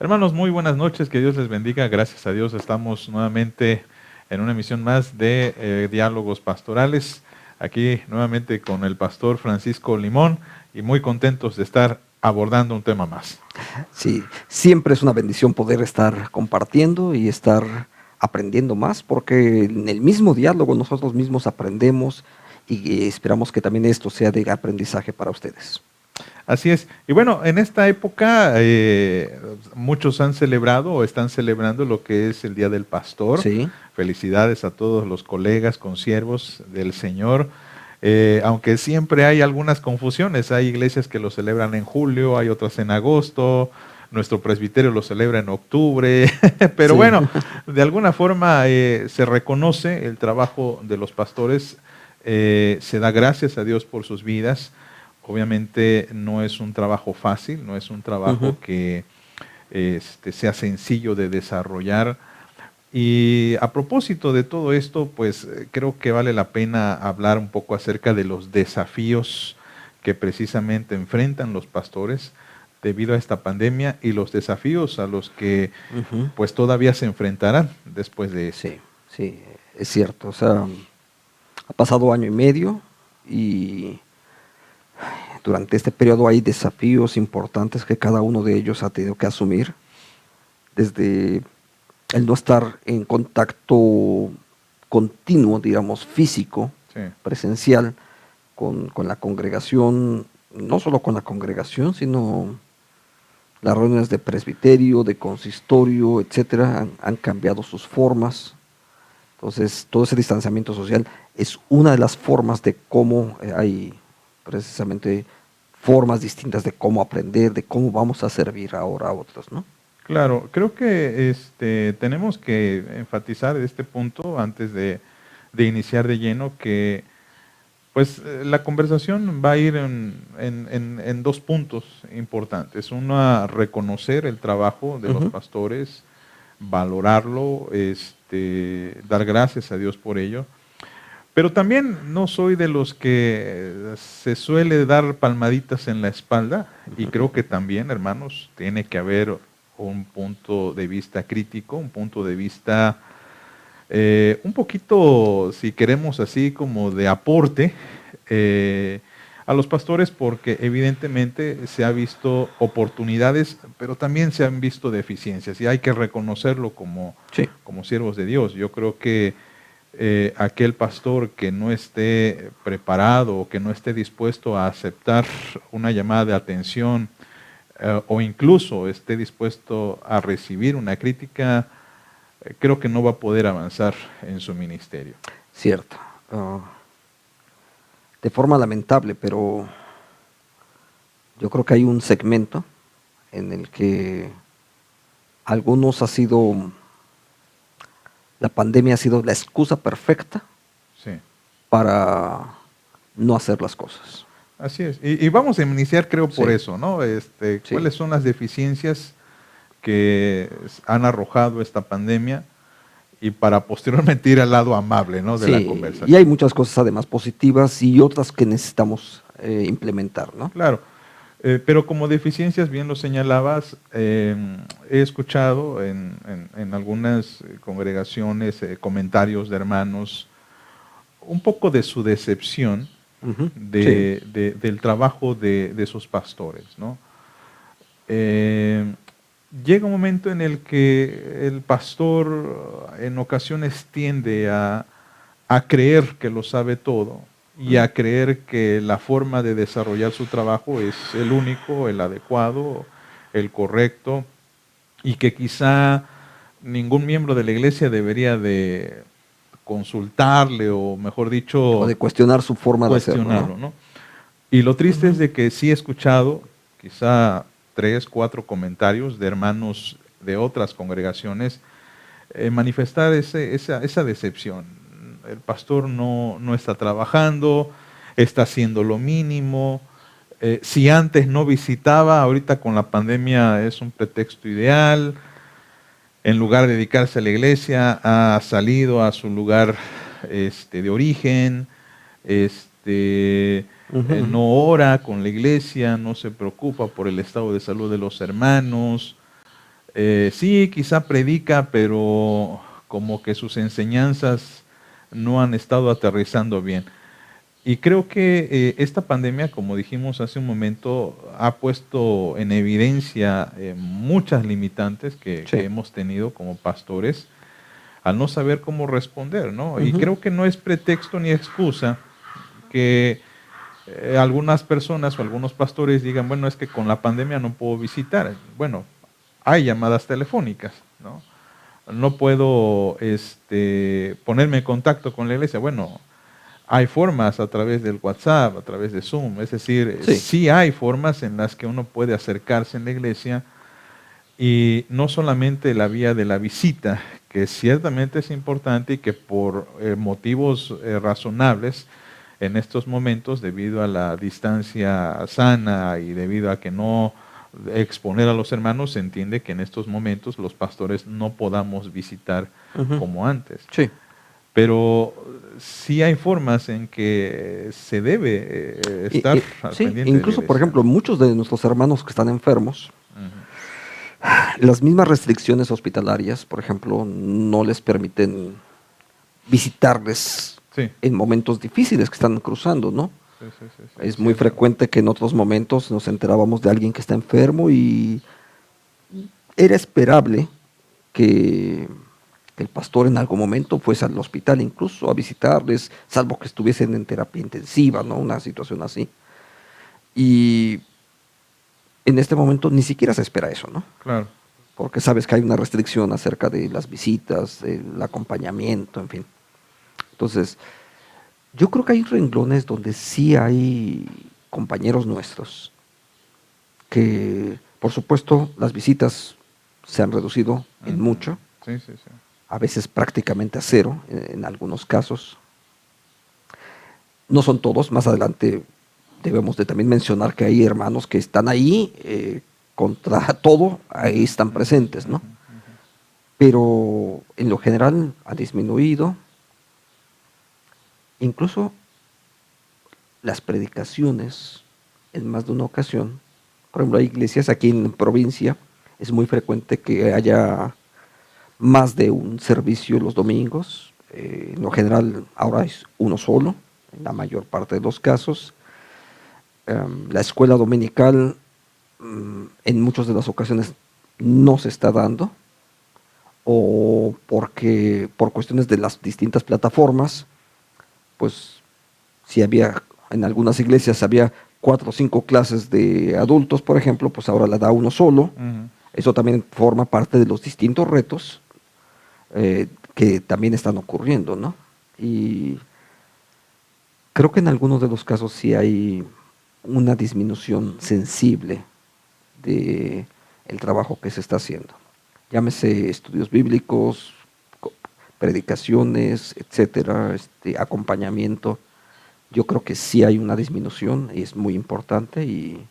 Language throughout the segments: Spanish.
Hermanos, muy buenas noches, que Dios les bendiga. Gracias a Dios estamos nuevamente en una emisión más de Diálogos Pastorales, aquí nuevamente con el pastor Francisco Limón y muy contentos de estar abordando un tema más. Sí, siempre es una bendición poder estar compartiendo y estar aprendiendo más, porque en el mismo diálogo nosotros mismos aprendemos y esperamos que también esto sea de aprendizaje para ustedes. Así es. Y bueno, en esta época muchos han celebrado o están celebrando lo que es el Día del Pastor. Sí, Felicidades a todos los colegas, consiervos del Señor. Aunque siempre hay algunas confusiones, hay iglesias que lo celebran en julio, hay otras en agosto, nuestro presbiterio lo celebra en octubre, pero sí, bueno, de alguna forma se reconoce el trabajo de los pastores, se da gracias a Dios por sus vidas. Obviamente no es un trabajo fácil, no es un trabajo que sea sencillo de desarrollar. Y a propósito de todo esto, pues creo que vale la pena hablar un poco acerca de los desafíos que precisamente enfrentan los pastores debido a esta pandemia y los desafíos a los que pues todavía se enfrentarán después de este. sí, sí, es cierto. O sea, ha pasado año y medio y durante este periodo hay desafíos importantes que cada uno de ellos ha tenido que asumir, desde el no estar en contacto continuo, digamos, físico, Sí, presencial, con la congregación, no solo con la congregación, sino las reuniones de presbiterio, de consistorio, etcétera, han cambiado sus formas. Entonces, todo ese distanciamiento social es una de las formas de cómo hay precisamente formas distintas de cómo aprender, de cómo vamos a servir ahora a otros, ¿no? claro, creo que tenemos que enfatizar este punto antes de iniciar de lleno que pues la conversación va a ir en dos puntos importantes. Uno, reconocer el trabajo de los Ujú. pastores, valorarlo, dar gracias a Dios por ello. Pero también no soy de los que se suele dar palmaditas en la espalda y creo que también, hermanos, tiene que haber un punto de vista crítico, un punto de vista un poquito, si queremos así, como de aporte a los pastores, porque evidentemente se ha visto oportunidades, pero también se han visto deficiencias y hay que reconocerlo Sí, como siervos de Dios. Yo creo que aquel pastor que no esté preparado o que no esté dispuesto a aceptar una llamada de atención o incluso esté dispuesto a recibir una crítica, creo que no va a poder avanzar en su ministerio. cierto. De forma lamentable, pero yo creo que hay un segmento en el que algunos la pandemia ha sido la excusa perfecta Sí, para no hacer las cosas. así es. Y vamos a iniciar, creo, por Sí, eso, ¿no? sí. ¿Cuáles son las deficiencias que han arrojado esta pandemia? Y para posteriormente ir al lado amable, ¿no? De la Sí, y hay conversación. muchas cosas además positivas y otras que necesitamos implementar, ¿no? Claro. Pero como deficiencias, bien lo señalabas, he escuchado en algunas congregaciones comentarios de hermanos un poco de su decepción Ujú. Sí, del trabajo de sus pastores, ¿no? Eh, Llega un momento en el que el pastor en ocasiones tiende a creer que lo sabe todo y a creer que la forma de desarrollar su trabajo es el único, el adecuado, el correcto, y que quizá ningún miembro de la iglesia debería de consultarle o, mejor o dicho, de cuestionar su forma de hacerlo, ¿no? cuestionarlo, ¿no? Y lo triste es Ujú. de que sí he escuchado quizá 3, 4 comentarios de hermanos de otras congregaciones manifestar esa decepción. El pastor no está trabajando, está haciendo lo mínimo. Si antes no visitaba, ahorita con la pandemia es un pretexto ideal. En lugar de dedicarse a la iglesia, ha salido a su lugar de origen, Ujú, ujú. no ora con la iglesia, no se preocupa por el estado de salud de los hermanos, Sí, quizá predica, pero como que sus enseñanzas no han estado aterrizando bien. Y creo que esta pandemia, como dijimos hace un momento, ha puesto en evidencia muchas limitantes que Sí. hemos tenido como pastores al no saber cómo responder, ¿no? Y Ujú. creo que no es pretexto ni excusa que algunas personas o algunos pastores digan, bueno, es que con la pandemia no puedo visitar. Bueno, hay llamadas telefónicas, ¿no? No puedo ponerme en contacto con la iglesia. Bueno, hay formas a través del WhatsApp, a través de Zoom. Es decir, Sí. sí hay formas en las que uno puede acercarse en la iglesia y no solamente la vía de la visita, que ciertamente es importante y que por motivos razonables en estos momentos, debido a la distancia sana y debido a que no exponer a los hermanos, se entiende que en estos momentos los pastores no podamos visitar Ujú. como antes. Sí. Pero sí hay formas en que se debe estar al Sí, pendiente de la incluso, por iglesia, ejemplo, ¿no? muchos de nuestros hermanos que están enfermos, Ujú. las mismas restricciones hospitalarias, por ejemplo, no les permiten visitarles Sí, en momentos difíciles que están cruzando, ¿no? sí, sí, sí, sí, es Es muy cierto. frecuente que en otros momentos nos enterábamos de alguien que está enfermo y era esperable que el pastor en algún momento fuese al hospital incluso a visitarles, salvo que estuviesen en terapia intensiva, ¿no? Una situación así. Y en este momento ni siquiera se espera eso, ¿no? Claro. Porque sabes que hay una restricción acerca de las visitas, el acompañamiento, en fin. Entonces, yo creo que hay renglones donde sí hay compañeros nuestros que, por supuesto, las visitas se han reducido en Ujú. mucho, Sí, sí, sí. a veces prácticamente a cero en algunos casos. No son todos, más adelante debemos de también mencionar que hay hermanos que están ahí contra todo, ahí Ujú, están ujú, presentes, ¿no? ujú, ujú. Pero en lo general ha disminuido. Incluso las predicaciones, en más de una ocasión, por ejemplo, hay iglesias aquí en provincia, es muy frecuente que haya más de un servicio los domingos. En lo general ahora es uno solo, en la mayor parte de los casos. La escuela dominical en muchas de las ocasiones no se está dando, o porque por cuestiones de las distintas plataformas, pues si había en algunas iglesias había 4 o 5 clases de adultos, por ejemplo, pues ahora la da uno solo. Ujú. Eso también forma parte de los distintos retos que también están ocurriendo, ¿no? Y creo que en algunos de los casos sí hay una disminución sensible de el trabajo que se está haciendo. Llámese estudios bíblicos, predicaciones, etcétera, acompañamiento. Yo creo que sí hay una disminución y es muy importante y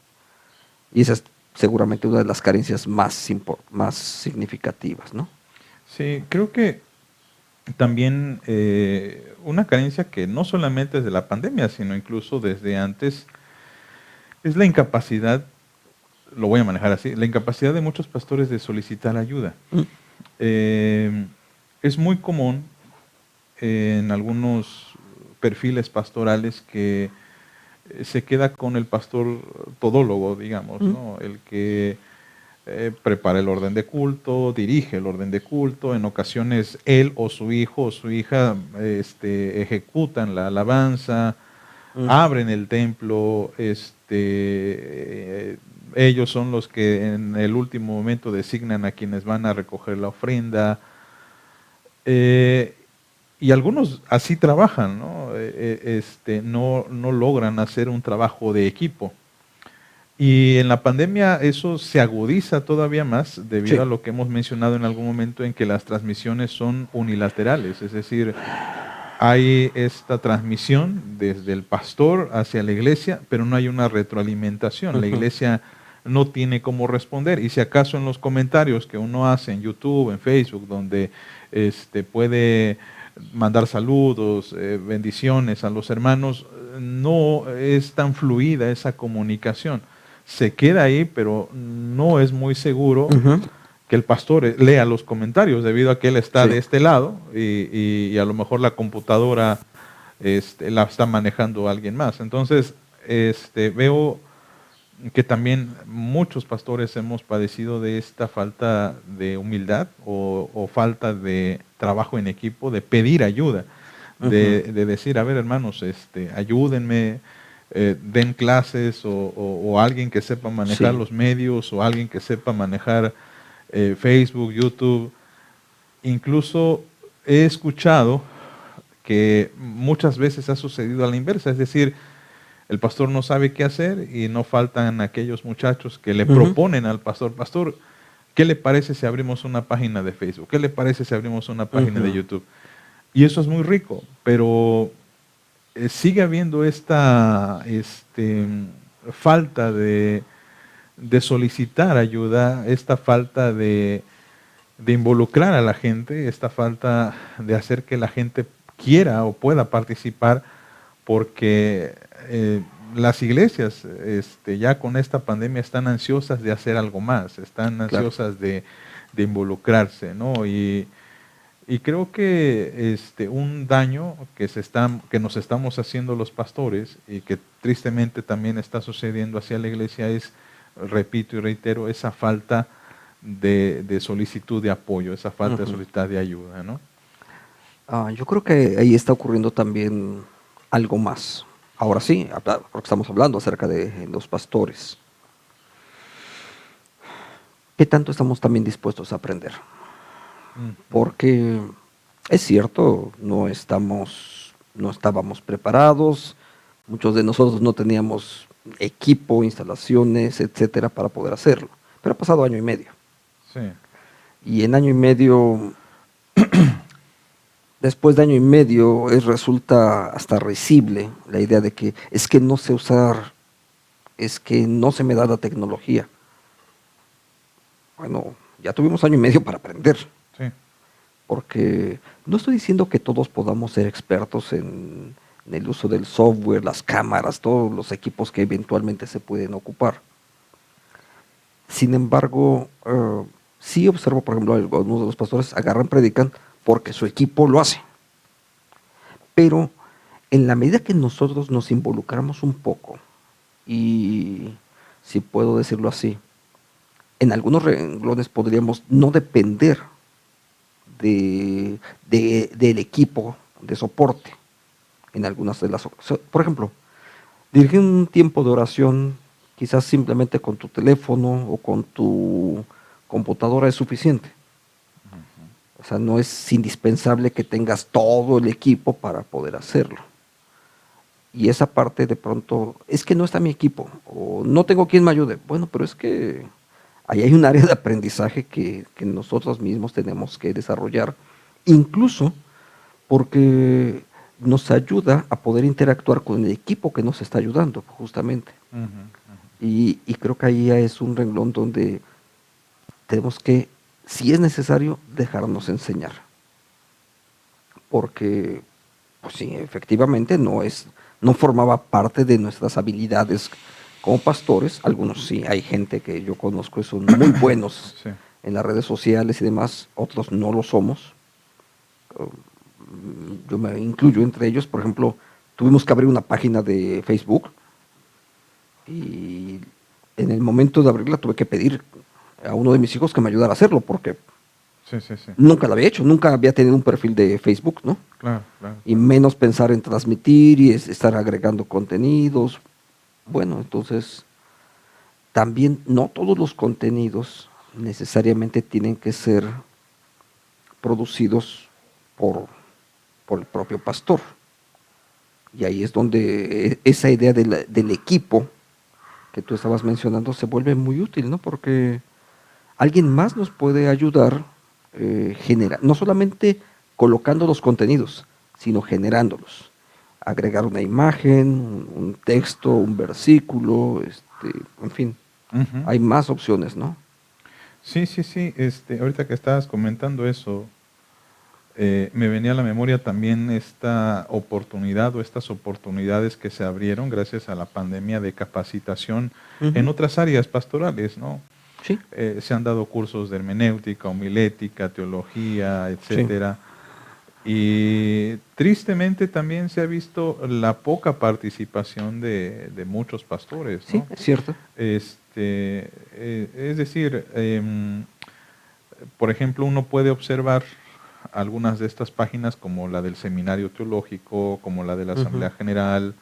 esa es seguramente una de las carencias más significativas, ¿no? Sí, creo que también una carencia que no solamente es de la pandemia, sino incluso desde antes, es la incapacidad, lo voy a manejar así, la incapacidad de muchos pastores de solicitar ayuda. Mm. Es muy común en algunos perfiles pastorales que se queda con el pastor todólogo, digamos, Mm. ¿no? El que prepara el orden de culto, dirige el orden de culto, en ocasiones él o su hijo o su hija ejecutan la alabanza, Mm. abren el templo, ellos son los que en el último momento designan a quienes van a recoger la ofrenda. eh, y algunos así trabajan, ¿no? No logran hacer un trabajo de equipo. Y en la pandemia eso se agudiza todavía más debido Sí. a lo que hemos mencionado en algún momento en que las transmisiones son unilaterales, es decir, hay esta transmisión desde el pastor hacia la iglesia, pero no hay una retroalimentación. La Ujú. iglesia no tiene cómo responder y si acaso en los comentarios que uno hace en YouTube, en Facebook, donde puede mandar saludos, bendiciones a los hermanos, no es tan fluida esa comunicación. Se queda ahí, pero no es muy seguro Ujú. que el pastor lea los comentarios, debido a que él está Sí. de este lado y a lo mejor la computadora la está manejando alguien más. Entonces, veo que también muchos pastores hemos padecido de esta falta de humildad o falta de trabajo en equipo, de pedir ayuda, Ujú. de decir, a ver hermanos, ayúdenme, den clases o alguien que sepa manejar Sí. los medios o alguien que sepa manejar Facebook, YouTube. Incluso he escuchado que muchas veces ha sucedido a la inversa, es decir, el pastor no sabe qué hacer y no faltan aquellos muchachos que le Ujú. proponen al pastor, pastor, ¿qué le parece si abrimos una página de Facebook? ¿Qué le parece si abrimos una página de Ujú. YouTube? Y eso es muy rico, pero sigue habiendo esta falta de solicitar ayuda, esta falta de involucrar a la gente, esta falta de hacer que la gente quiera o pueda participar, porque las iglesias ya con esta pandemia están ansiosas de hacer algo más, están Claro. ansiosas de involucrarse, ¿no? Y creo que un daño que nos estamos haciendo los pastores y que tristemente también está sucediendo hacia la iglesia es, repito y reitero, esa falta de solicitud de apoyo, esa falta de Ujú. solicitud de ayuda, ¿no? Yo creo que ahí está ocurriendo también algo más. Ahora sí, porque estamos hablando acerca de los pastores. ¿Qué tanto estamos también dispuestos a aprender? Ujú. Porque es cierto, no estábamos preparados, muchos de nosotros no teníamos equipo, instalaciones, etcétera, para poder hacerlo. Pero ha pasado año y medio. Sí, Y en año y medio, después de año y medio, resulta hasta risible la idea de que es que no sé usar, es que no se me da la tecnología. Bueno, ya tuvimos año y medio para aprender. sí. Porque no estoy diciendo que todos podamos ser expertos en el uso del software, las cámaras, todos los equipos que eventualmente se pueden ocupar. Sin embargo, sí observo, por ejemplo, algunos de los pastores agarran, predican porque su equipo lo hace. Pero en la medida que nosotros nos involucramos un poco, y si puedo decirlo así, en algunos renglones podríamos no depender del equipo de soporte en algunas de las ocasiones. Por ejemplo, dirigir un tiempo de oración quizás simplemente con tu teléfono o con tu computadora es suficiente. O sea, no es indispensable que tengas todo el equipo para poder hacerlo. Y esa parte de pronto, es que no está mi equipo, o no tengo quien me ayude. Bueno, pero es que ahí hay un área de aprendizaje que nosotros mismos tenemos que desarrollar, incluso porque nos ayuda a poder interactuar con el equipo que nos está ayudando, justamente. Ujú, ujú. Y creo que ahí ya es un renglón donde tenemos que, si es necesario, dejarnos enseñar. Porque, pues sí, efectivamente no formaba parte de nuestras habilidades como pastores. Algunos sí, hay gente que yo conozco que son muy buenos Sí, en las redes sociales y demás, otros no lo somos. Yo me incluyo entre ellos. Por ejemplo, tuvimos que abrir una página de Facebook y en el momento de abrirla tuve que pedir a uno de mis hijos que me ayudara a hacerlo porque sí, sí, sí. nunca lo había hecho, nunca había tenido un perfil de Facebook, ¿no? Claro, claro, Y claro. menos pensar en transmitir y estar agregando contenidos. Bueno, entonces también no todos los contenidos necesariamente tienen que ser producidos por, por el propio pastor. Y ahí es donde esa idea del equipo que tú estabas mencionando se vuelve muy útil, ¿no? Porque alguien más nos puede ayudar no solamente colocando los contenidos, sino generándolos. Agregar una imagen, un texto, un versículo, en fin, Ujú. hay más opciones, ¿no? Sí, sí, sí. Ahorita que estabas comentando eso, me venía a la memoria también esta oportunidad o estas oportunidades que se abrieron gracias a la pandemia de capacitación en Ujú. otras áreas pastorales, ¿no? Sí. Se han dado cursos de hermenéutica, homilética, teología, etcétera. Y tristemente también se ha visto la poca participación de muchos pastores, Sí, ¿no? es cierto. Es decir, por ejemplo, uno puede observar algunas de estas páginas como la del Seminario Teológico, como la de la Asamblea General,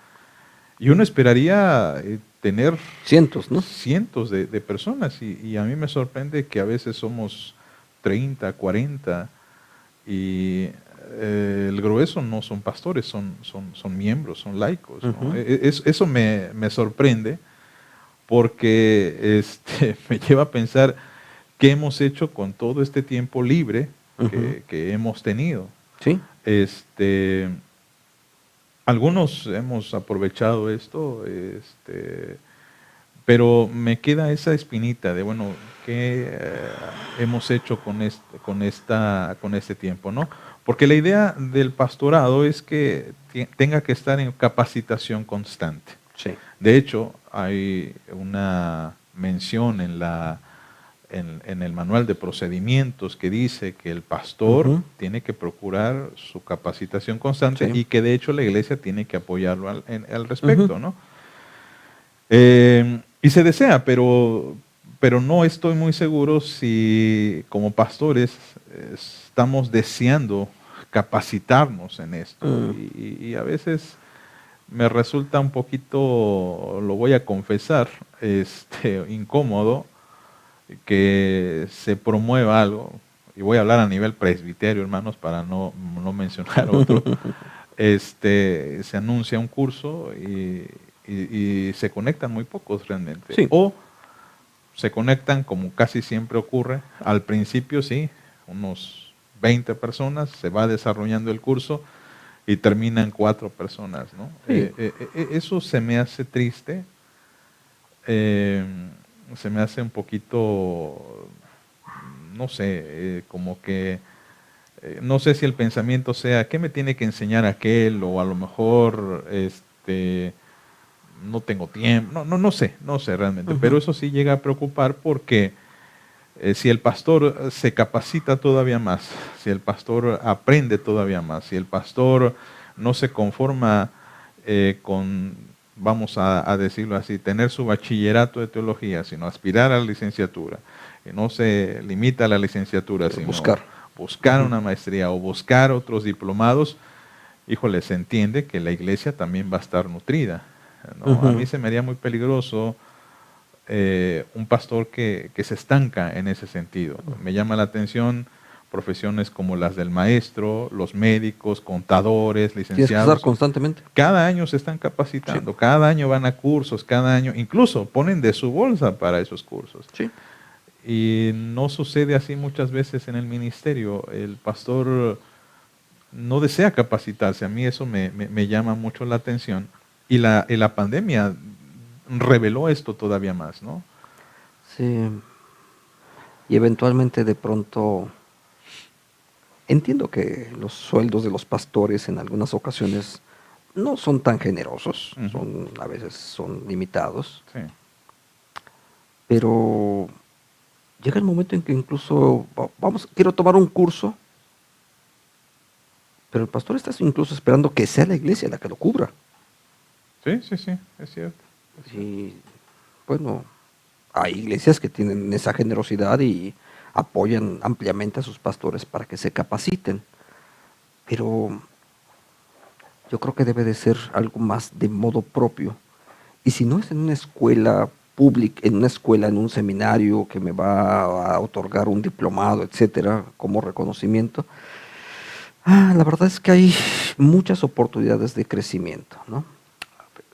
y uno esperaría tener Cientos, ¿no? cientos de personas, y a mí me sorprende que a veces somos 30, 40, y el grueso no son pastores, son miembros, son laicos, ¿no? Eso me sorprende porque me lleva a pensar qué hemos hecho con todo este tiempo libre que hemos tenido. Sí. Algunos hemos aprovechado esto, pero me queda esa espinita de, bueno, ¿qué hemos hecho con este tiempo, ¿no? Porque la idea del pastorado es que tenga que estar en capacitación constante. Sí. De hecho, hay una mención en el manual de procedimientos que dice que el pastor tiene que procurar su capacitación constante y que de hecho la iglesia tiene que apoyarlo al respecto, ¿no? Y se desea, pero no estoy muy seguro si como pastores estamos deseando capacitarnos en esto. Y a veces me resulta un poquito, lo voy a confesar, incómodo que se promueva algo, y voy a hablar a nivel presbiterio, hermanos, para no mencionar otro. Se anuncia un curso y se conectan muy pocos realmente. Sí. O se conectan, como casi siempre ocurre, al principio sí, unos 20 personas, se va desarrollando el curso y terminan 4 personas, ¿no? Sí. Eso se me hace triste, se me hace un poquito, no sé, como que no sé si el pensamiento sea, ¿qué me tiene que enseñar aquel? O a lo mejor no tengo tiempo, no sé realmente, pero eso sí llega a preocupar porque si el pastor se capacita todavía más, si el pastor aprende todavía más, si el pastor no se conforma con, vamos a decirlo así, tener su bachillerato de teología, sino aspirar a la licenciatura, y no se limita a la licenciatura, Pero sino buscar una maestría o buscar otros diplomados, híjole, se entiende que la iglesia también va a estar nutrida, ¿no? A mí se me haría muy peligroso un pastor que se estanca en ese sentido. Me llama la atención profesiones como las del maestro, los médicos, contadores, Tienes que estar licenciados. constantemente. Cada año se están capacitando, cada año van a cursos, cada año, incluso ponen de su bolsa para esos cursos. Sí. Y no sucede así muchas veces en el ministerio. El pastor no desea capacitarse. A mí eso me llama mucho la atención. Y la pandemia reveló esto todavía más, ¿no? Sí. Y eventualmente de pronto entiendo que los sueldos de los pastores en algunas ocasiones no son tan generosos, a veces son limitados. Sí. Pero llega el momento en que incluso quiero tomar un curso, pero el pastor está incluso esperando que sea la iglesia la que lo cubra. Sí, es cierto. Y bueno, hay iglesias que tienen esa generosidad y apoyan ampliamente a sus pastores para que se capaciten, pero yo creo que debe de ser algo más de modo propio. Y si no es en una escuela pública, en una escuela, en un seminario que me va a otorgar un diplomado, etcétera, como reconocimiento, la verdad es que hay muchas oportunidades de crecimiento, ¿no?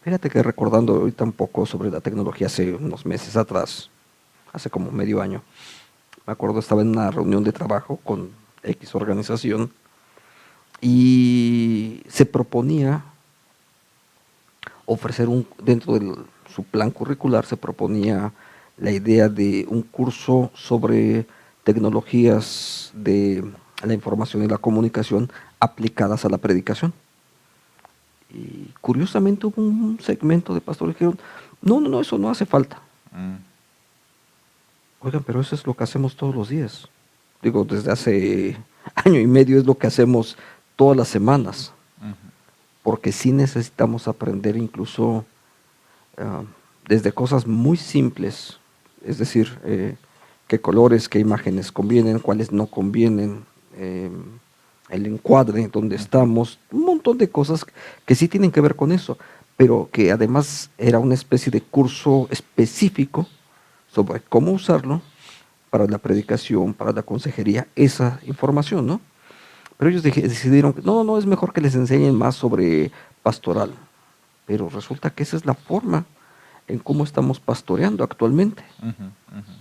Fíjate que recordando ahorita un poco sobre la tecnología hace unos meses atrás, hace como medio año, me acuerdo estaba en una reunión de trabajo con X organización y se proponía ofrecer dentro de su plan curricular se proponía la idea de un curso sobre tecnologías de la información y la comunicación aplicadas a la predicación. Y curiosamente hubo un segmento de pastores que dijeron, no, eso no hace falta. Oigan, pero eso es lo que hacemos todos los días. Digo, desde hace año y medio es lo que hacemos todas las semanas. Ujú. Porque sí necesitamos aprender incluso ah, desde cosas muy simples, es decir, qué colores, qué imágenes convienen, cuáles no convienen, el encuadre, dónde estamos, un montón de cosas que sí tienen que ver con eso, pero que además era una especie de curso específico sobre cómo usarlo para la predicación, para la consejería, esa información, ¿no? Pero ellos decidieron que no, es mejor que les enseñen más sobre pastoral. Pero resulta que esa es la forma en cómo estamos pastoreando actualmente. Ujú, ujú.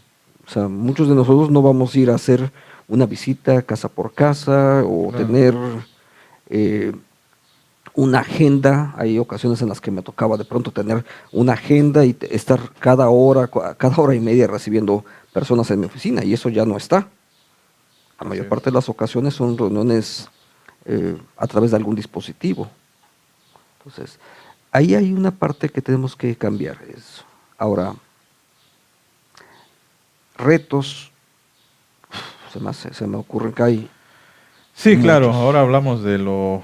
O sea, muchos de nosotros no vamos a ir a hacer una visita casa por casa o Claro. tener eh, una agenda. Hay ocasiones en las que me tocaba de pronto tener una agenda y estar cada hora y media recibiendo personas en mi oficina, y eso ya no está. La Así mayor es. parte de las ocasiones son reuniones a través de algún dispositivo. Entonces, ahí hay una parte que tenemos que cambiar. Ahora, retos, se me ocurren que hay Sí, claro, muchos. ahora hablamos de lo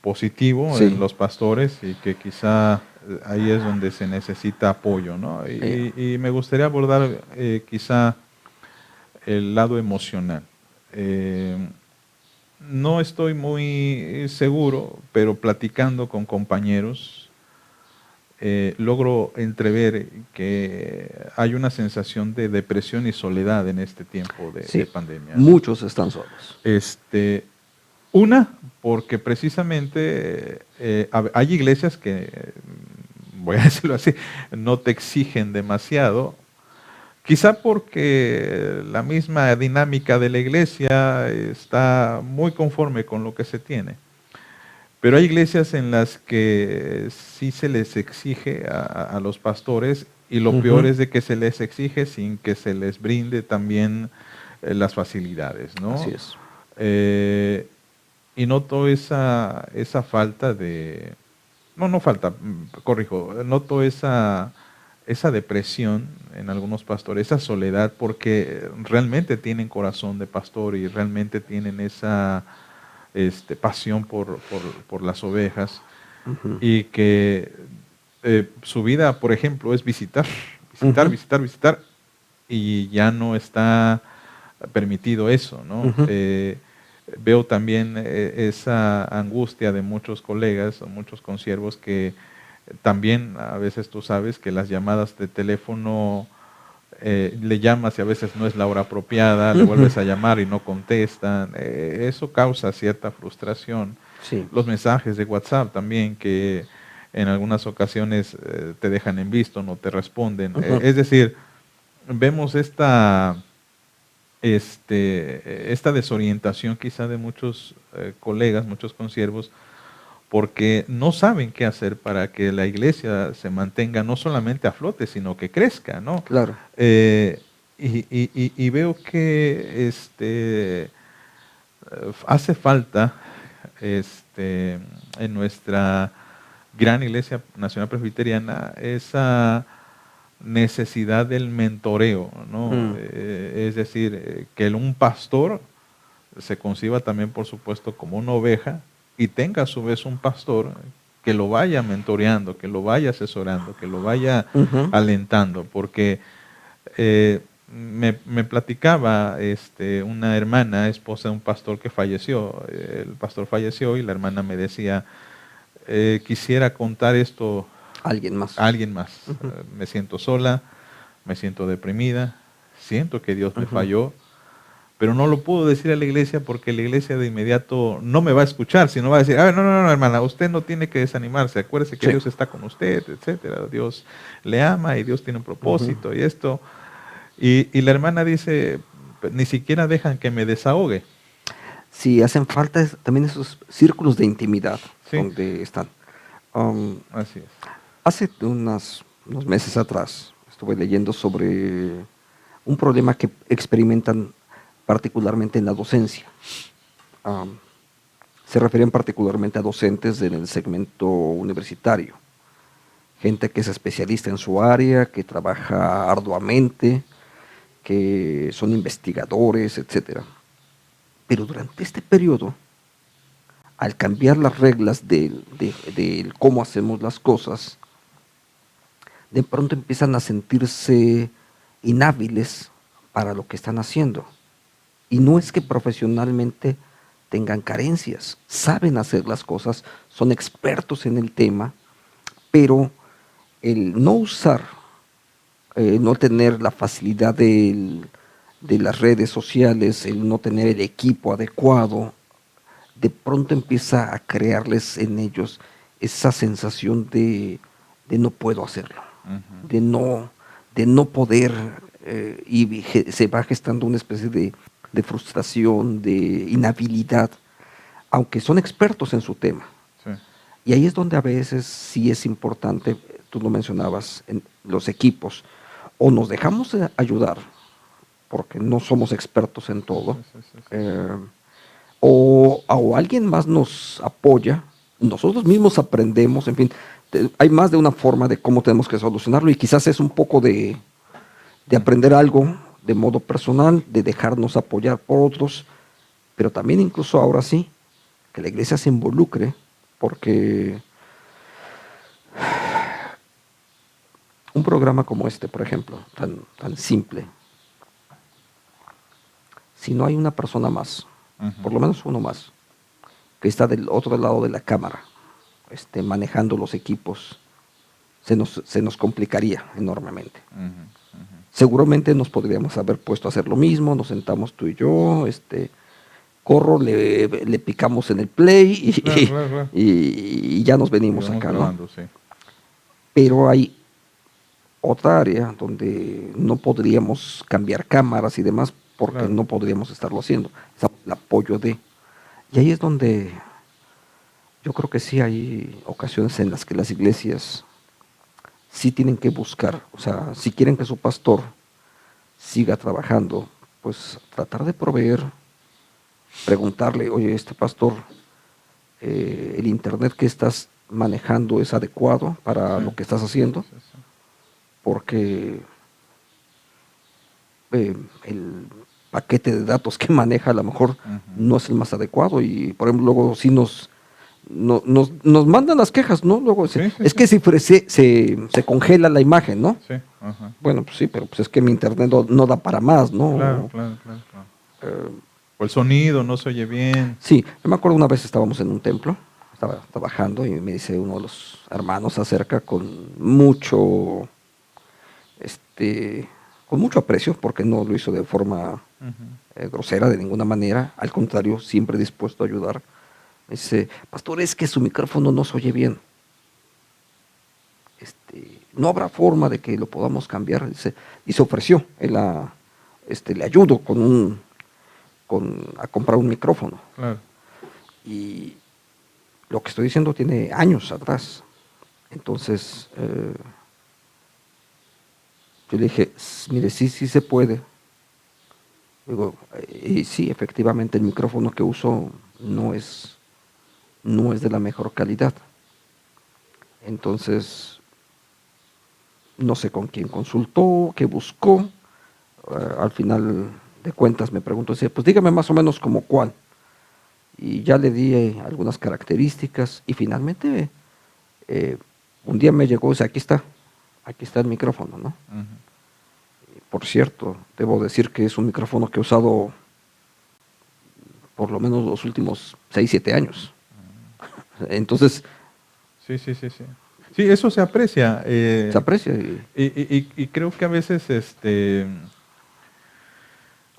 positivo en Sí, los pastores y que quizá ahí es donde se necesita apoyo, ¿no? eh, Y me gustaría abordar quizá el lado emocional. Eh, no estoy muy seguro, pero platicando con compañeros, logro entrever que hay una sensación de depresión y soledad en este tiempo de sí, pandemia, ¿no? muchos están solos. Este, una, porque precisamente hay iglesias que, voy a decirlo así, no te exigen demasiado, quizá porque la misma dinámica de la iglesia está muy conforme con lo que se tiene. Pero hay iglesias en las que sí se les exige a los pastores, y lo peor Ujú, es de que se les exige sin que se les brinde también las facilidades, así ¿no? es. Eh, y noto esa falta de, no falta, corrijo, noto esa depresión en algunos pastores, esa soledad, porque realmente tienen corazón de pastor y realmente tienen esa pasión por las ovejas, Ujú, y que su vida, por ejemplo, es visitar, visitar, ujú, visitar, visitar, y ya no está permitido eso, ¿no? ujú. Veo también esa angustia de muchos colegas o muchos consiervos que también a veces tú sabes que las llamadas de teléfono, le llamas y a veces no es la hora apropiada, le Ujú, vuelves a llamar y no contestan, eso causa cierta frustración. sí. Los mensajes de WhatsApp también, que en algunas ocasiones te dejan en visto, no te responden. Ujú, Es decir, vemos esta desorientación quizá de muchos colegas, muchos consiervos, porque no saben qué hacer para que la iglesia se mantenga no solamente a flote, sino que crezca, ¿no? claro. Eh, y veo que hace falta en nuestra gran iglesia nacional presbiteriana esa necesidad del mentoreo, ¿no? Mm, Es decir, que un pastor se conciba también, por supuesto, como una oveja y tenga a su vez un pastor que lo vaya mentoreando, que lo vaya asesorando, que lo vaya ujú, alentando, porque me platicaba una hermana, esposa de un pastor que falleció. El pastor falleció y la hermana me decía, quisiera contar esto alguien más. a alguien más. Ujú, Me siento sola, me siento deprimida, siento que Dios me ujú, falló, pero no lo puedo decir a la iglesia porque la iglesia de inmediato no me va a escuchar, sino va a decir, a ver, no, hermana, usted no tiene que desanimarse, acuérdese que sí. Dios está con usted, etcétera, Dios le ama y Dios tiene un Ujú. propósito y esto. Y la hermana dice, ni siquiera dejan que me desahogue. Sí, hacen falta también esos círculos de intimidad Sí, donde están. Um, así es. Hace unos meses atrás estuve leyendo sobre un problema que experimentan particularmente en la docencia. Am, Se referían particularmente a docentes en el segmento universitario, gente que es especialista en su área, que trabaja arduamente, que son investigadores, etcétera. Pero durante este periodo, al cambiar las reglas de cómo hacemos las cosas, de pronto empiezan a sentirse inhábiles para lo que están haciendo. Y no es que profesionalmente tengan carencias, saben hacer las cosas, son expertos en el tema, pero el no usar, no tener la facilidad de las redes sociales, el no tener el equipo adecuado, de pronto empieza a crearles en ellos esa sensación de no puedo hacerlo, Ujú. de no poder, y se va gestando una especie de frustración, de inhabilidad, aunque son expertos en su tema. Sí. Y ahí es donde a veces sí es importante, tú lo mencionabas, en los equipos, o nos dejamos ayudar, porque no somos expertos en todo, Sí, sí, sí, sí. O alguien más nos apoya, nosotros mismos aprendemos, en fin, hay más de una forma de cómo tenemos que solucionarlo y quizás es un poco de aprender algo de modo personal, de dejarnos apoyar por otros, pero también incluso ahora sí, que la iglesia se involucre, porque un programa como este, por ejemplo, tan simple, si no hay una persona más, Ujú. por lo menos uno más, que está del otro lado de la cámara, manejando los equipos, se nos complicaría enormemente. Ujú, ujú. Seguramente nos podríamos haber puesto a hacer lo mismo, nos sentamos tú y yo, corro, le picamos en el play Claro, claro, claro. y ya nos Y venimos vamos acá, ¿no? grabando, sí. Pero hay otra área donde no podríamos cambiar cámaras y demás porque Claro. no podríamos estarlo haciendo. Es el apoyo de. Y ahí es donde yo creo que sí hay ocasiones en las que las iglesias sí tienen que buscar, o sea, si quieren que su pastor siga trabajando, pues tratar de proveer, preguntarle, oye, pastor, el internet que estás manejando es adecuado para Sí, lo que estás sí, haciendo, sí, sí. porque el paquete de datos que maneja a lo mejor Ujú. no es el más adecuado y por ejemplo luego sí nos mandan las quejas, ¿no? Luego Sí, sí, es sí. que se congela la imagen, ¿no? Sí, ajá. Bueno, pues sí, pero pues es que mi internet no da para más, Claro, ¿no? claro, claro, claro. O el sonido no se oye bien. Sí, yo me acuerdo una vez estábamos en un templo, estaba trabajando y me dice uno de los hermanos se acerca este, con mucho aprecio, porque no lo hizo de forma Ujú. grosera de ninguna manera, al contrario, siempre dispuesto a ayudar. Me dice, pastor, es que su micrófono no se oye bien. No habrá forma de que lo podamos cambiar. Dice, y se ofreció, le ayudo a comprar un micrófono. Claro. Y lo que estoy diciendo tiene años atrás. Entonces, yo le dije, mire, sí, sí se puede. Digo, y sí, efectivamente el micrófono que uso no es de la mejor calidad. Entonces, no sé con quién consultó, qué buscó. Al final de cuentas me preguntó, dice, pues dígame más o menos como cuál. Y ya le di algunas características y finalmente un día me llegó, dice, aquí está el micrófono, ¿no? Ujú. Por cierto, debo decir que es un micrófono que he usado por lo menos los últimos 6, 7 años. Entonces, Sí, sí, sí, sí. Sí, eso se aprecia. se aprecia. Y creo que a veces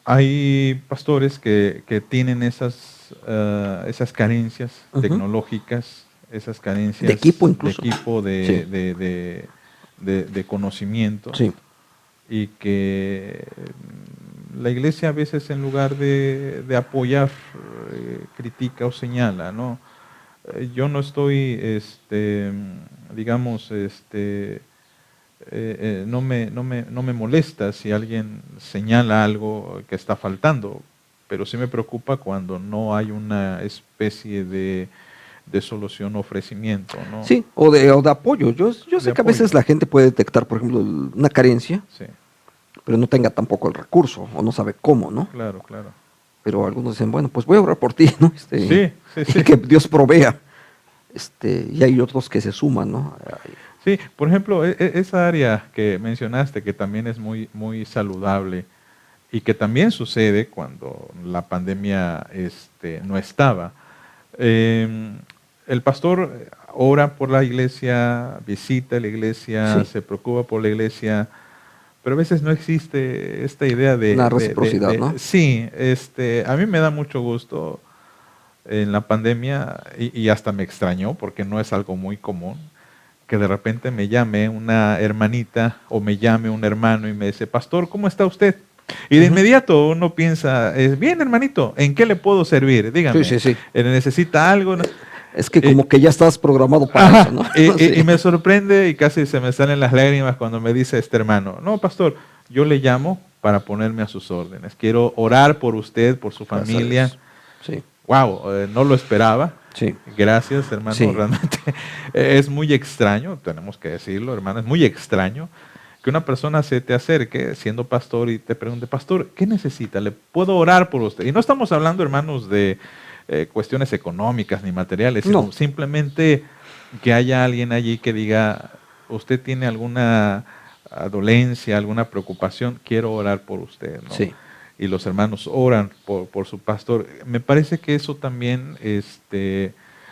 hay pastores que tienen esas carencias Uh-huh. tecnológicas, esas De equipo carencias de incluso. equipo, Sí, de conocimiento, sí. y que la iglesia a veces en lugar de apoyar, critica o señala, ¿no? Yo no estoy, digamos, no me molesta si alguien señala algo que está faltando, pero sí me preocupa cuando no hay una especie de solución o ofrecimiento, ¿no? Sí, o de apoyo. Yo De sé que a apoyo. veces la gente puede detectar, por ejemplo, una carencia Sí. pero no tenga tampoco el recurso o no sabe cómo, ¿no? Claro, claro. Pero algunos dicen, bueno, pues voy a orar por ti, ¿no? Sí, sí, Y sí. que Dios provea. Y hay otros que se suman, ¿no? Sí, por ejemplo, esa área que mencionaste, que también es muy, muy saludable y que también sucede cuando la pandemia no estaba. Eh, el pastor ora por la iglesia, visita la iglesia, Sí, se preocupa por la iglesia, pero a veces no existe esta idea una reciprocidad, ¿no? sí, a mí me da mucho gusto en la pandemia y hasta me extrañó porque no es algo muy común que de repente me llame una hermanita o me llame un hermano y me dice, pastor, ¿cómo está usted? Y de Ujú. inmediato uno piensa, bien hermanito, ¿en qué le puedo servir? Sí, Dígame, sí, sí. ¿necesita algo? ¿No? Es que Eh, como que ya estás programado para eso, ajá, ¿no? y Sí. me sorprende y casi se me salen las lágrimas cuando me dice este hermano, no, pastor, yo le llamo para ponerme a sus órdenes. Quiero orar por usted, por su Gracias a familia. Dios. Sí, Wow, no lo esperaba. sí, Gracias, hermano. sí. Realmente es muy extraño, tenemos que decirlo, hermano, es muy extraño que una persona se te acerque siendo pastor y te pregunte, pastor, ¿qué necesita? ¿Le puedo orar por usted? Y no estamos hablando, hermanos, de cuestiones económicas ni materiales, sino No, simplemente que haya alguien allí que diga, usted tiene alguna dolencia, alguna preocupación, quiero orar por usted, ¿no? sí. Y los hermanos oran por su pastor. Me parece que eso también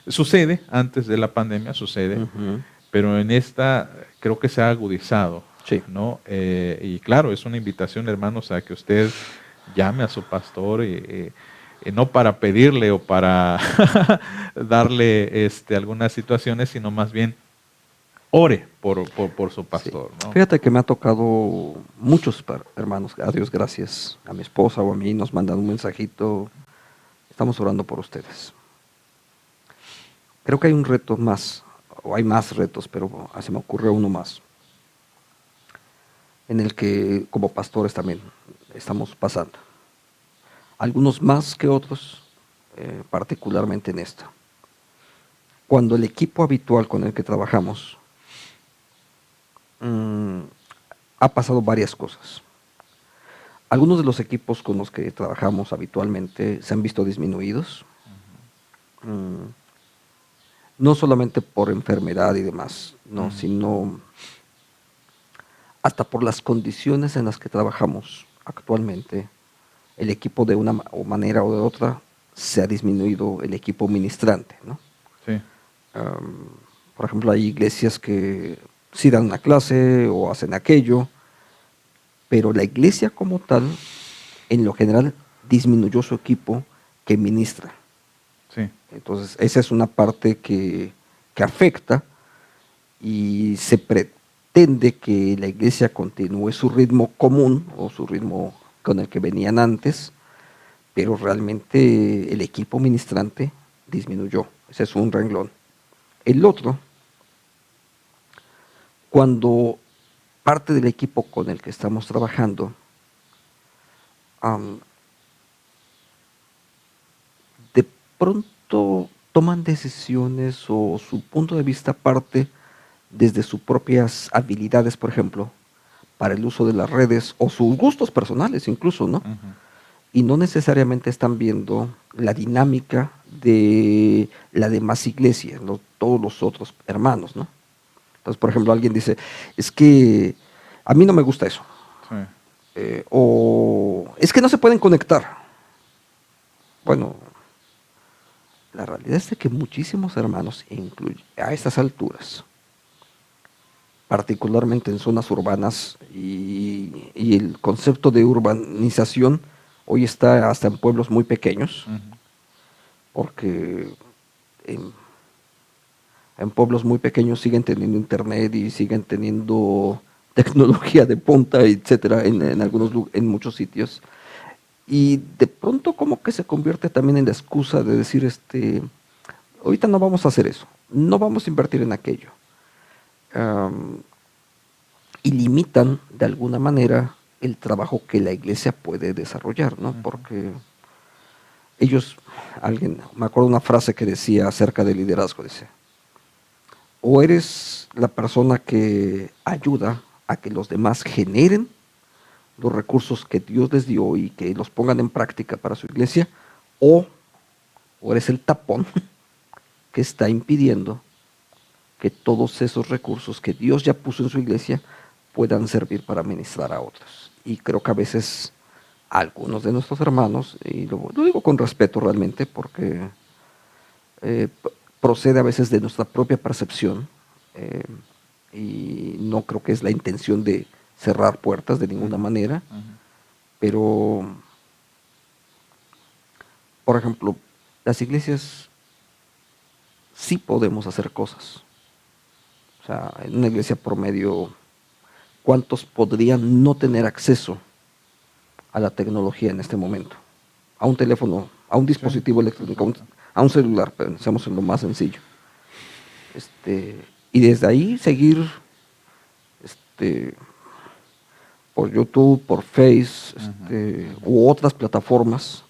sucede, antes de la pandemia sucede, Ujú. pero en esta creo que se ha agudizado, Sí, ¿no? Y claro, es una invitación, hermanos, a que usted llame a su pastor y no para pedirle o para darle algunas situaciones, sino más bien ore por su sí. pastor, ¿no? Fíjate que me ha tocado muchos hermanos, a Dios gracias, a mi esposa o a mí, nos mandan un mensajito, estamos orando por ustedes. Creo que hay un reto más, o hay más retos, pero se me ocurre uno más, en el que como pastores también estamos pasando. Algunos más que otros, particularmente en esta. Cuando el equipo habitual con el que trabajamos mm, ha pasado varias cosas. Algunos de los equipos con los que trabajamos habitualmente se han visto disminuidos, mm, no solamente por enfermedad y demás, no, Ujú. sino hasta por las condiciones en las que trabajamos actualmente. El equipo de una manera o de otra se ha disminuido el equipo ministrante, ¿no? Sí, Am, por ejemplo, hay iglesias que sí dan una clase o hacen aquello, pero la iglesia como tal, en lo general, disminuyó su equipo que ministra. sí, Entonces, esa es una parte que afecta y se pretende que la iglesia continúe su ritmo común o su ritmo con el que venían antes, pero realmente el equipo ministrante disminuyó. Ese es un renglón. El otro, cuando parte del equipo con el que estamos trabajando am, de pronto toman decisiones o su punto de vista parte desde sus propias habilidades, por ejemplo, para el uso de las redes o sus gustos personales incluso, ¿no? ujú, Y no necesariamente están viendo la dinámica de la demás iglesia, todos los otros hermanos, ¿no? Entonces, por ejemplo, alguien dice, es que a mí no me gusta eso, sí, o es que no se pueden conectar. Bueno, la realidad es de que muchísimos hermanos, a estas alturas, particularmente en zonas urbanas, y el concepto de urbanización hoy está hasta en pueblos muy pequeños, ujú, porque en, en pueblos muy pequeños siguen teniendo internet y siguen teniendo tecnología de punta, etcétera, en muchos sitios. Y de pronto como que se convierte también en la excusa de decir, ahorita no vamos a hacer eso, no vamos a invertir en aquello. Am, y limitan de alguna manera el trabajo que la iglesia puede desarrollar, ¿no? ujú, Porque ellos, me acuerdo una frase que decía acerca del liderazgo, dice, o eres la persona que ayuda a que los demás generen, los recursos que Dios les dio y que los pongan en práctica para su iglesia, o eres el tapón que está impidiendo que todos esos recursos que Dios ya puso en su iglesia puedan servir para ministrar a otros. Y creo que a veces algunos de nuestros hermanos, y lo digo con respeto realmente, porque procede a veces de nuestra propia percepción, y no creo que es la intención de cerrar puertas de ninguna manera, pero, por ejemplo, las iglesias sí podemos hacer cosas. O sea, en una iglesia promedio, ¿cuántos podrían no tener acceso a la tecnología en este momento? A un teléfono, a un dispositivo electrónico, a un celular, pensemos en lo más sencillo. Y desde ahí seguir por YouTube, por Face, u otras plataformas,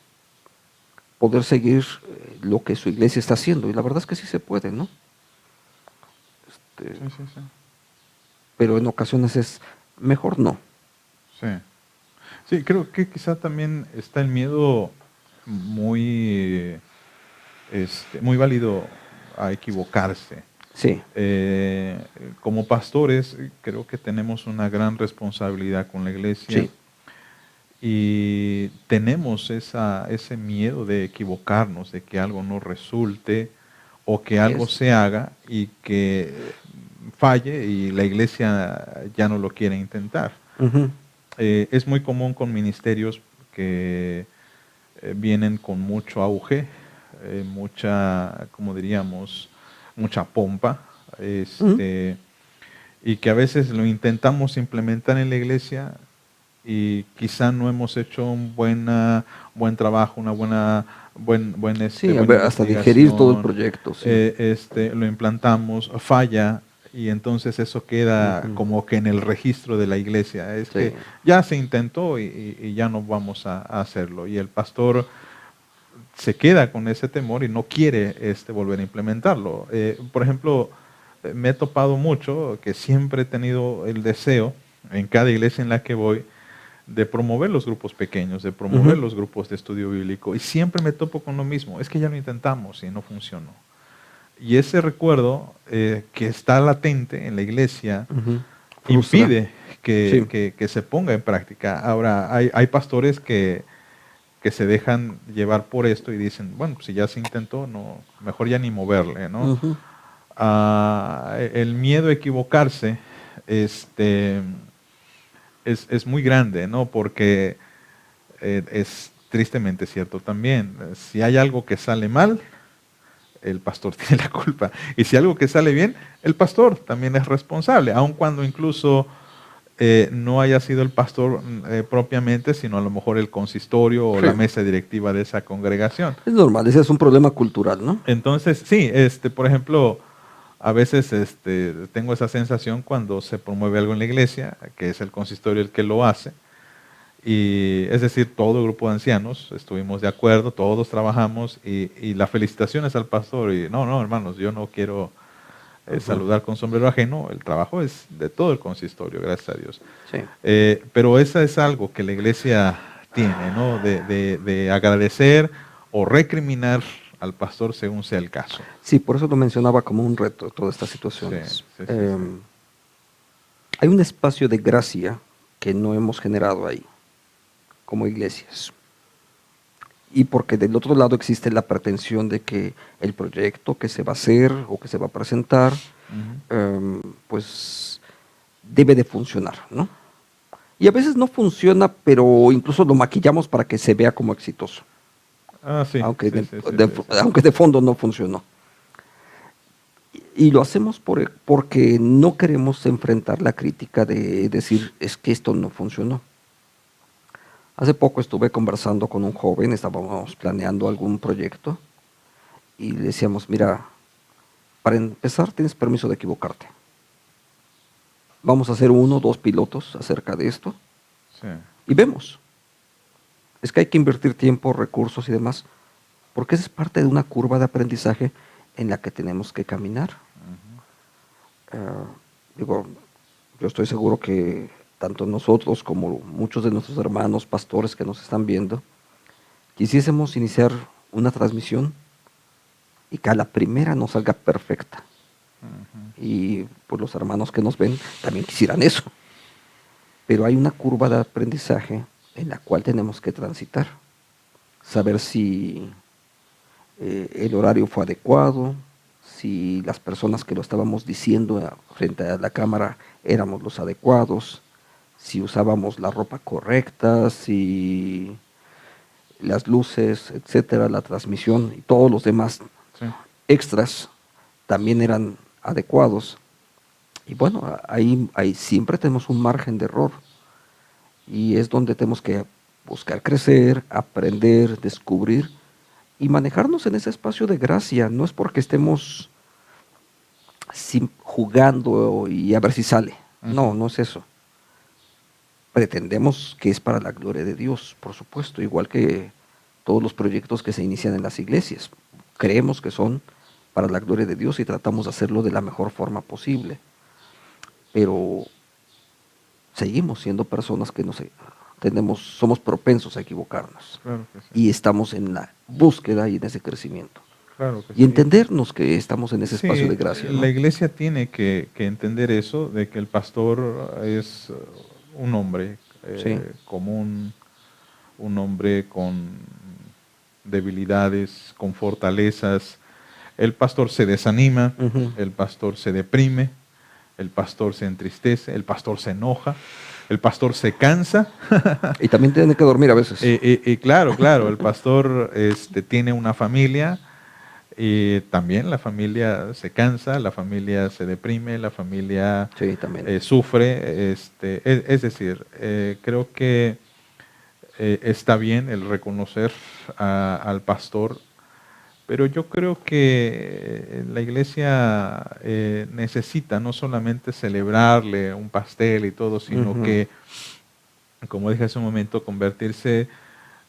poder seguir lo que su iglesia está haciendo. Y la verdad es que sí se puede, ¿no? Sí. Pero en ocasiones es mejor no. Sí, creo que quizá también está el miedo muy, muy válido a equivocarse. Sí. Como pastores, creo que tenemos una gran responsabilidad con la iglesia. Sí. Y tenemos ese miedo de equivocarnos, de que algo no resulte o que algo se haga y que falle y la iglesia ya no lo quiere intentar. Es muy común con ministerios que vienen con mucho auge, mucha, como diríamos, mucha pompa, y que a veces lo intentamos implementar en la iglesia y quizá no hemos hecho un buen trabajo, una buena hasta digerir todo el proyecto. Sí. Lo implantamos, falla, y entonces eso queda como que en el registro de la iglesia. Es que ya se intentó y ya no vamos a hacerlo. Y el pastor se queda con ese temor y no quiere volver a implementarlo. Por ejemplo, me he topado mucho que siempre he tenido el deseo, en cada iglesia en la que voy, de promover los grupos pequeños, de promover los grupos de estudio bíblico. Y siempre me topo con lo mismo, es que ya lo intentamos y no funcionó. Y ese recuerdo que está latente en la iglesia impide que se ponga en práctica. Ahora, hay pastores que se dejan llevar por esto y dicen, bueno, pues si ya se intentó, no, mejor ya ni moverle, ¿no? El miedo a equivocarse, es muy grande, ¿no? Porque es tristemente cierto también. Si hay algo que sale mal, el pastor tiene la culpa. Y si algo que sale bien, el pastor también es responsable, aun cuando incluso no haya sido el pastor propiamente, sino a lo mejor el consistorio o la mesa directiva de esa congregación. Es normal, ese es un problema cultural, ¿no? Entonces, sí, por ejemplo, a veces tengo esa sensación cuando se promueve algo en la iglesia, que es el consistorio el que lo hace, y es decir, todo el grupo de ancianos estuvimos de acuerdo, todos trabajamos, y la felicitación es al pastor, y no, hermanos, yo no quiero saludar con sombrero ajeno, el trabajo es de todo el consistorio, gracias a Dios. Sí. Pero esa es algo que la iglesia tiene, ¿no? De agradecer o recriminar al pastor según sea el caso. Sí, por eso lo mencionaba como un reto todas estas situaciones. Hay un espacio de gracia que no hemos generado ahí, como iglesias. Y porque del otro lado existe la pretensión de que el proyecto que se va a hacer o que se va a presentar, pues debe de funcionar, ¿no? Y a veces no funciona, pero incluso lo maquillamos para que se vea como exitoso. Aunque de fondo no funcionó. Y lo hacemos porque no queremos enfrentar la crítica de decir, es que esto no funcionó. Hace poco estuve conversando con un joven, estábamos planeando algún proyecto y le decíamos, mira, para empezar tienes permiso de equivocarte. Vamos a hacer 1 o 2 pilotos acerca de esto y vemos. Es que hay que invertir tiempo, recursos y demás, porque esa es parte de una curva de aprendizaje en la que tenemos que caminar. Yo estoy seguro que tanto nosotros como muchos de nuestros hermanos pastores que nos están viendo, quisiésemos iniciar una transmisión y que a la primera nos salga perfecta. Y pues los hermanos que nos ven también quisieran eso. Pero hay una curva de aprendizaje en la cual tenemos que transitar. Saber si el horario fue adecuado, si las personas que lo estábamos diciendo frente a la cámara éramos los adecuados, si usábamos la ropa correcta, si las luces, etcétera, la transmisión y todos los demás extras también eran adecuados. Y bueno, ahí siempre tenemos un margen de error y es donde tenemos que buscar crecer, aprender, descubrir y manejarnos en ese espacio de gracia. No es porque estemos jugando y a ver si sale. No, no es eso. Pretendemos que es para la gloria de Dios, por supuesto, igual que todos los proyectos que se inician en las iglesias. Creemos que son para la gloria de Dios y tratamos de hacerlo de la mejor forma posible. Pero seguimos siendo personas que somos propensos a equivocarnos. Claro que sí. Y estamos en la búsqueda y en ese crecimiento. Claro que y entendernos que estamos en ese espacio de gracia, ¿no? La iglesia tiene que entender eso, de que el pastor es un hombre común, un hombre con debilidades, con fortalezas. El pastor se desanima, el pastor se deprime, el pastor se entristece, el pastor se enoja, el pastor se cansa. Y también tiene que dormir a veces. Claro, el pastor tiene una familia y también la familia se cansa, la familia se deprime, la familia sufre. Es decir, creo que está bien el reconocer al pastor, pero yo creo que la iglesia necesita no solamente celebrarle un pastel y todo, sino que, como dije hace un momento, convertirse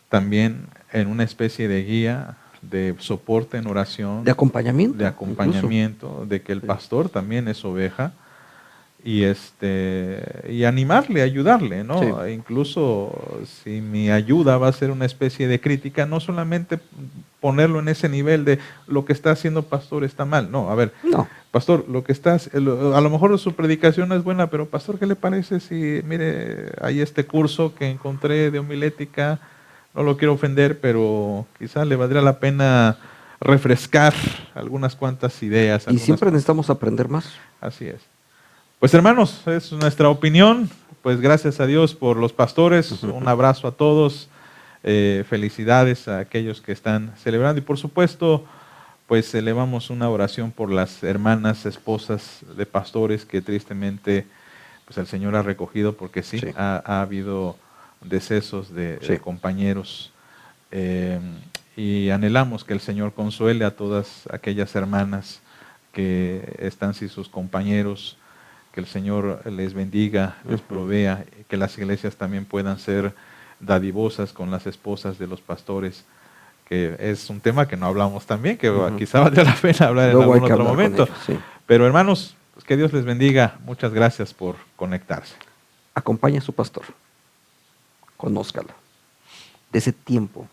también en una especie de guía, de soporte en oración, de acompañamiento, de que el pastor también es oveja, y animarle, ayudarle, ¿no? Sí. Incluso si mi ayuda va a ser una especie de crítica, no solamente ponerlo en ese nivel de lo que está haciendo pastor está mal. No, a ver, pastor, lo que estás, a lo mejor su predicación no es buena, pero pastor, ¿qué le parece si, mire, hay este curso que encontré de homilética? No lo quiero ofender, pero quizás le valdría la pena refrescar algunas cuantas ideas. Y siempre necesitamos aprender más. Así es. Pues hermanos, es nuestra opinión. Pues gracias a Dios por los pastores. Un abrazo a todos. Felicidades a aquellos que están celebrando. Y por supuesto, pues elevamos una oración por las hermanas, esposas de pastores que tristemente pues el Señor ha recogido, porque sí. Ha habido decesos de compañeros. Y anhelamos que el Señor consuele a todas aquellas hermanas que están sin sus compañeros, que el Señor les bendiga, les provea, que las iglesias también puedan ser dadivosas con las esposas de los pastores, que es un tema que no hablamos también, que quizá valdría la pena hablar en algún otro momento. Pero hermanos, pues que Dios les bendiga. Muchas gracias por conectarse. Acompaña a su pastor, conózcalo, de ese tiempo,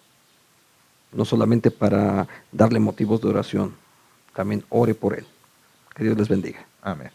no solamente para darle motivos de oración, también ore por él. Que Dios les bendiga. Amén.